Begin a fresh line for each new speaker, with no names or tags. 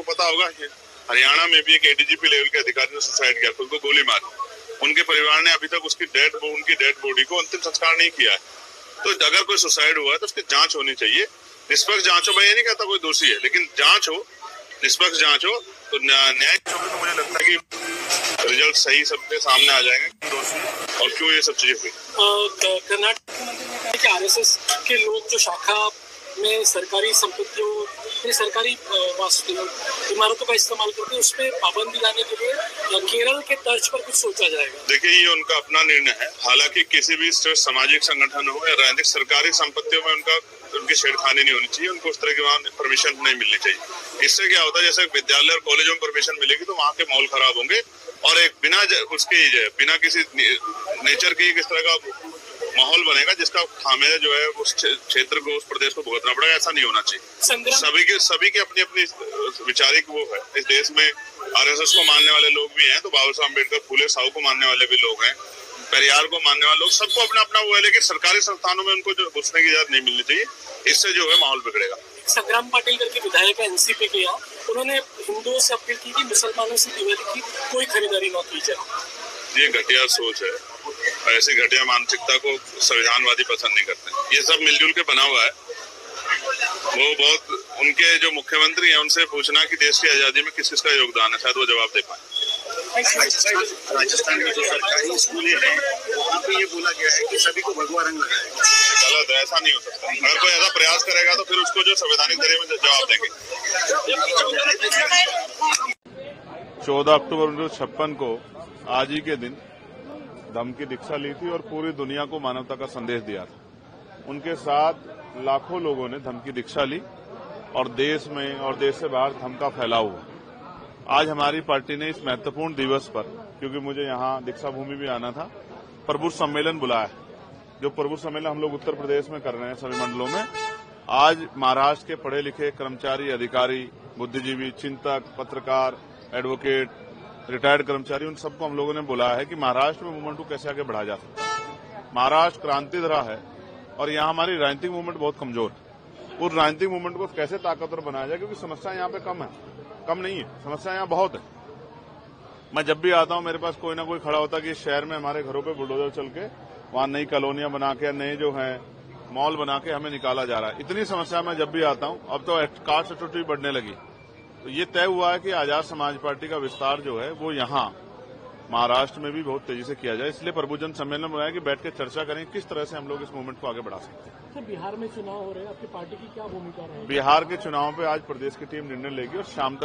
आपको पता होगा कि हरियाणा में भी एक एडीजीपी लेवल के अधिकारी ने सुसाइड किया, खुद को गोली मारी। उनके परिवार ने अभी तक उनकी डेड बॉडी को अंतिम संस्कार नहीं किया है। तो अगर कोई सुसाइड हुआ है तो उसकी जांच होनी चाहिए, निष्पक्ष जांच हो। मैं ये नहीं कहता कोई दोषी है, लेकिन जांच हो, निष्पक्ष जांच हो तो न्यायिक होगी। तो मुझे लगता है कि रिजल्ट सही सबके सामने आ जाएंगे दोषी और क्यों ये सब चीजें हुई।
कर्नाटक के मंत्री ने कहा कि आरएसएस के लोग जो शाखा में सरकारी संपत्तियों, सरकारी इमारतों का इस्तेमाल करते हैं, उस पर पाबंदी लाने के लिए केरल के तर्ज पर कुछ सोचा जाएगा।
देखिए, ये उनका अपना निर्णय है। हालांकि किसी भी सामाजिक संगठन हो या राजनीतिक सरकारी संपत्तियों में उनकी छेड़खानी नहीं होनी चाहिए, उनको उस तरह की वहाँ परमिशन नहीं मिलनी चाहिए। इससे क्या होता है, जैसे विद्यालय और कॉलेजों में परमिशन मिलेगी तो वहाँ के माहौल खराब होंगे और एक बिना किसी नेचर के किस तरह का माहौल बनेगा जिसका खामियाजा जो है उस क्षेत्र को, उस प्रदेश को भुगतना पड़ेगा। ऐसा नहीं होना चाहिए। सभी के अपनी अपनी विचारिक वो है। इस देश में आरएसएस को मानने वाले लोग भी हैं, तो बाबा साहब अम्बेडकर, फूले साहू को मानने वाले भी लोग हैं, पेरियार को मानने वाले लोग, सबको अपना अपना वो है। लेकिन सरकारी संस्थानों में उनको जो घुसने की इजाजत नहीं मिलनी चाहिए, इससे जो है माहौल बिगड़ेगा।
संग्राम पाटिल करके विधायक है एनसीपी के, यहाँ उन्होंने हिंदुओं से अपील की कि मुसलमानों से दिवाली की कोई खरीदारी न की जाए।
ये घटिया सोच है। ऐसी घटिया मानसिकता को संविधानवादी पसंद नहीं करते। ये सब मिलजुल के बना हुआ है। वो बहुत उनके जो मुख्यमंत्री हैं उनसे पूछना कि देश की आजादी में किस किस का योगदान है, शायद वो जवाब दे पाए।
राजस्थान में जो सरकारी स्कूलें हैं वहाँ पे ये बोला गया है कि सभी को भगवा रंग लगाएगा।
गलत है, ऐसा नहीं हो सकता। अगर कोई ऐसा प्रयास करेगा तो फिर उसको जो संवैधानिक दायरे में जवाब देंगे।
14 अक्टूबर 1956 को आज ही के दिन धम्म दीक्षा ली थी और पूरी दुनिया को मानवता का संदेश दिया था। उनके साथ लाखों लोगों ने धम्म की दीक्षा ली और देश में और देश से बाहर धम्म का फैलाव हुआ। आज हमारी पार्टी ने इस महत्वपूर्ण दिवस पर, क्योंकि मुझे यहाँ दीक्षा भूमि भी आना था, प्रबुद्ध सम्मेलन बुलाया है। जो प्रबुद्ध सम्मेलन हम लोग उत्तर प्रदेश में कर रहे हैं सभी मंडलों में। आज महाराष्ट्र के पढ़े लिखे कर्मचारी, अधिकारी, बुद्धिजीवी, चिंतक, पत्रकार, एडवोकेट, रिटायर्ड कर्मचारी, उन सबको हम लोगों ने बुलाया है कि महाराष्ट्र में मूवमेंट को कैसे आगे बढ़ाया जा सकता है। महाराष्ट्र क्रांति धरा है और यहाँ हमारी राजनीतिक मूवमेंट बहुत कमजोर है। उस राजनीतिक मूवमेंट को कैसे ताकतवर बनाया जाए, क्योंकि समस्या यहाँ पे कम नहीं है, समस्या यहाँ बहुत है। मैं जब भी आता हूँ मेरे पास कोई ना कोई खड़ा होता है कि शहर में हमारे घरों पे बुलडोजर चल के वहाँ नई कॉलोनियां बना के, नए जो है मॉल बना के हमें निकाला जा रहा है। इतनी समस्या मैं जब भी आता हूँ। अब तो कास्ट एट्रोसिटी बढ़ने लगी। तो ये तय हुआ है कि आजाद समाज पार्टी का विस्तार जो है वो यहाँ महाराष्ट्र में भी बहुत तेजी से किया जाए। इसलिए प्रबुद्धजन सम्मेलन में बनाया कि बैठ के चर्चा करें किस तरह से हम लोग इस मूवमेंट को आगे बढ़ा सकते हैं।
तो बिहार में चुनाव हो रहे हैं, आपकी पार्टी की क्या भूमिका रहेगी?
बिहार के चुनाव पे आज प्रदेश की टीम निर्णय लेगी और शाम तक